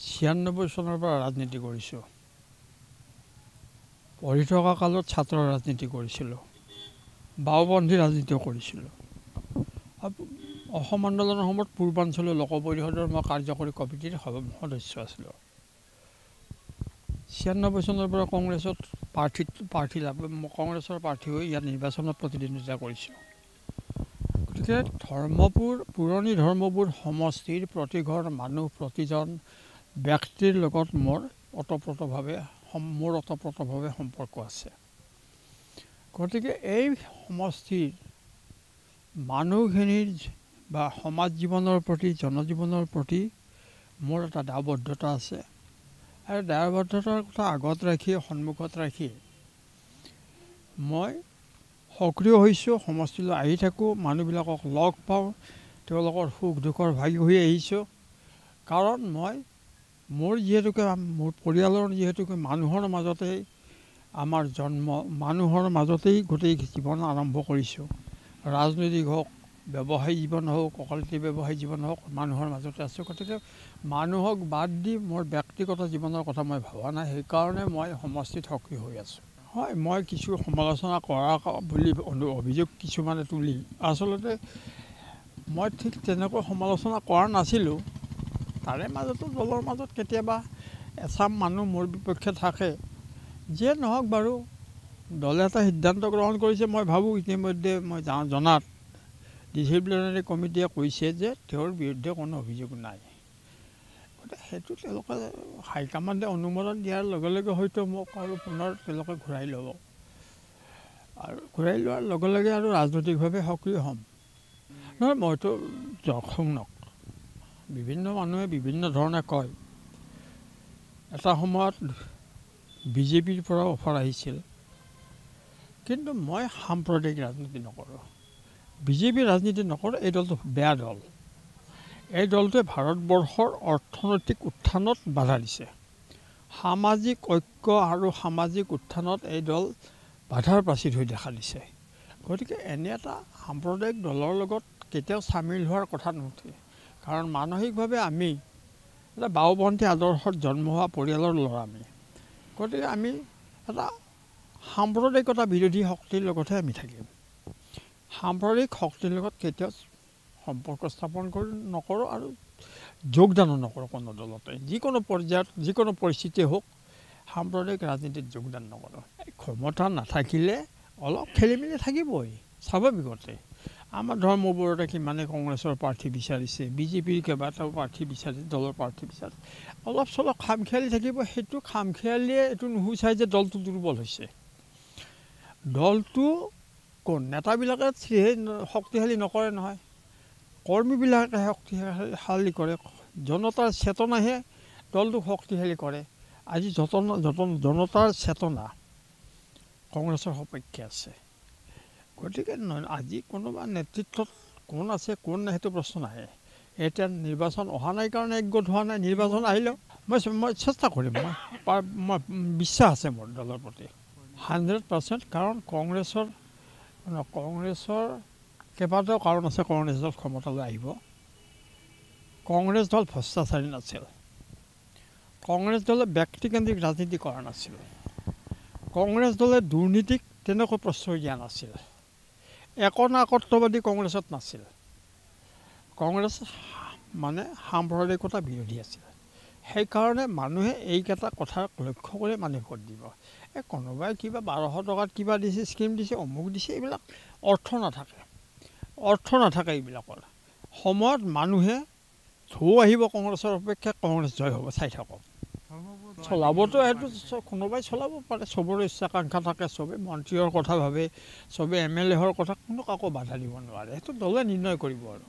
96 চনৰ পৰা ৰাজনীতি কৰিছোঁ। পঢ়ি থকা কালত ছাত্ৰ ৰাজনীতি কৰিছিলোঁ, বাওঁপন্থী ৰাজনীতিও কৰিছিলোঁ। অসম আন্দোলনৰ সময়ত পূৰ্বাঞ্চলৰ লোক পৰিষদৰ মই কাৰ্যকৰী কমিটিৰ সদস্য আছিলোঁ। 96 চনৰ পৰা কংগ্ৰেছৰ প্ৰাৰ্থী হৈ ইয়াত নিৰ্বাচনত প্ৰতিদ্বন্দ্বিতা কৰিছোঁ। গতিকে পুৰণি ধৰ্মপুৰ সমষ্টিৰ প্ৰতিঘৰ মানুহ, প্ৰতিজন ব্যক্তিৰ লগত মোৰ ওতপ্ৰোতভাৱে সম্পৰ্ক আছে। গতিকে এই সমষ্টিৰ মানুহখিনিৰ বা সমাজ জীৱনৰ প্ৰতি, জনজীৱনৰ প্ৰতি মোৰ এটা দায়বদ্ধতা আছে। আৰু দায়বদ্ধতাৰ কথা আগত ৰাখি, সন্মুখত ৰাখি মই সক্ৰিয় হৈছোঁ, সমষ্টিলৈ আহি থাকোঁ, মানুহবিলাকক লগ পাওঁ, তেওঁলোকৰ সুখ দুখৰ ভাগি হৈ আহিছোঁ। কাৰণ মোৰ পৰিয়ালৰ যিহেতুকে মানুহৰ মাজতেই আমাৰ জন্ম, মানুহৰ মাজতেই গোটেই জীৱন আৰম্ভ কৰিছোঁ। ৰাজনৈতিক হওক, ব্যৱসায়িক জীৱন হওক, অকালতি ব্যৱসায়িক জীৱন হওক, মানুহৰ মাজতে আছোঁ। গতিকে মানুহক বাদ দি মোৰ ব্যক্তিগত জীৱনৰ কথা মই ভবা নাই, সেইকাৰণে মই সমষ্টিত সক্ৰিয় হৈ আছোঁ। হয়, মই কিছু সমালোচনা কৰা বুলি অভিযোগ কিছুমানে তুলি, আচলতে মই ঠিক তেনেকৈ সমালোচনা কৰা নাছিলোঁ। তাৰে মাজতো দলৰ মাজত কেতিয়াবা এচাম মানুহ মোৰ বিপক্ষে থাকে। যিয়ে নহওক বাৰু, দলে এটা সিদ্ধান্ত গ্ৰহণ কৰিছে। মই ভাবোঁ ইতিমধ্যে মই জনাত ডিচিপ্লিনাৰী কমিটিয়ে কৈছে যে তেওঁৰ বিৰুদ্ধে কোনো অভিযোগ নাই। গতিকে সেইটো তেওঁলোকে হাইকমাণ্ডে অনুমোদন দিয়াৰ লগে লগে হয়তো মোক আৰু পুনৰ তেওঁলোকে ঘূৰাই ল'ব। আৰু ঘূৰাই লোৱাৰ লগে লগে আৰু ৰাজনৈতিকভাৱে সক্ৰিয় হ'ম। নহয়, মইতো শুনক, বিভিন্ন মানুহে বিভিন্ন ধৰণে কয়। এটা সময়ত বিজেপিৰ পৰা অফাৰ আহিছিল, কিন্তু মই সাম্প্ৰদায়িক ৰাজনীতি নকৰোঁ, বিজেপিৰ ৰাজনীতি নকৰোঁ। এই দলটো বেয়া দল। এই দলটোৱে ভাৰতবৰ্ষৰ অৰ্থনৈতিক উত্থানত বাধা দিছে। সামাজিক ঐক্য আৰু সামাজিক উত্থানত এই দল বাধাৰ প্ৰাচীৰ হৈ দেখা দিছে। গতিকে এনে এটা সাম্প্ৰদায়িক দলৰ লগত কেতিয়াও চামিল হোৱাৰ কথা নুঠে। কাৰণ মানসিকভাৱে আমি এটা বাওঁপন্থী আদৰ্শত জন্ম হোৱা পৰিয়ালৰ ল'ৰা আমি। গতিকে আমি এটা সাম্প্ৰদায়িকতা বিৰোধী শক্তিৰ লগতহে আমি থাকিম। সাম্প্ৰদায়িক শক্তিৰ লগত কেতিয়াও সম্পৰ্ক স্থাপন নকৰোঁ আৰু যোগদানো নকৰোঁ কোনো দলতে। যিকোনো পৰ্যায়ত, যিকোনো পৰিস্থিতি হওক, সাম্প্ৰদায়িক ৰাজনীতিত যোগদান নকৰোঁ। ক্ষমতা নাথাকিলে অলপ খেলি মেলি থাকিবই, স্বাভাৱিকতে। আমাৰ ধৰ্মবোৰতে কিমানে কংগ্ৰেছৰ প্ৰাৰ্থী বিচাৰিছে, বিজেপিৰ কেইবাটাও প্ৰাৰ্থী বিচাৰিছে, দলৰ প্ৰাৰ্থী বিচাৰিছে। অলপ চলপ খামখেয়ালি থাকিব। সেইটো খামখেয়ালিয়ে এইটো নুসুচায় যে দলটো দুৰ্বল হৈছে। দলটো নেতাবিলাকে শক্তিশালী নকৰে নহয়, কৰ্মীবিলাকে শক্তিশালী কৰে। জনতাৰ চেতনাহে দলটোক শক্তিশালী কৰে। আজি জনতাৰ চেতনা কংগ্ৰেছৰ সপক্ষে আছে। গতিকে আজি কোনোবা নেতৃত্বত কোন আছে কোন নাই সেইটো প্ৰশ্ন নাহে। এতিয়া নিৰ্বাচন অহা নাই কাৰণে একগোট হোৱা নাই। নিৰ্বাচন আহিলেও মই চেষ্টা কৰিম। মই বিশ্বাস আছে মোৰ দলৰ প্ৰতি 100%। কাৰণ কংগ্ৰেছৰ কেইবাটাও কাৰণ আছে কংগ্ৰেছ দল ক্ষমতালৈ আহিব। কংগ্ৰেছ দল ভ্ৰষ্টাচাৰী নাছিল। কংগ্ৰেছ দলে ব্যক্তিকেন্দ্ৰিক ৰাজনীতি কৰা নাছিল। কংগ্ৰেছ দলে দুৰ্নীতিক তেনেকৈ প্ৰশ্ৰয় দিয়া নাছিল। একনায়কত্ববাদী কংগ্ৰেছত নাছিল। কংগ্ৰেছ মানে সাম্প্ৰদায়িকতা বিৰোধী আছিল। সেইকাৰণে মানুহে এইকেইটা কথাক লক্ষ্য কৰি মানুহে ভোট দিব। কোনোবাই কিবা 1200 টকাত কিবা দিছে, স্কিম দিছে, অমুক দিছে, এইবিলাক অৰ্থ নাথাকে এইবিলাকৰ। সময়ত মানুহে ঢৌ আহিব কংগ্ৰেছৰ অপেক্ষা, কংগ্ৰেছ জয় হ'ব, চাই থাকক। চলাবতো সেইটো কোনোবাই চলাব পাৰে, চবৰে ইচ্ছাকাংক্ষা থাকে, চবেই মন্ত্ৰীৰ কথা ভাবে, চবেই MLA হোৱাৰ কথা, কোনো কাকো বাধা দিব নোৱাৰে। সেইটো দলে নিৰ্ণয় কৰিব আৰু।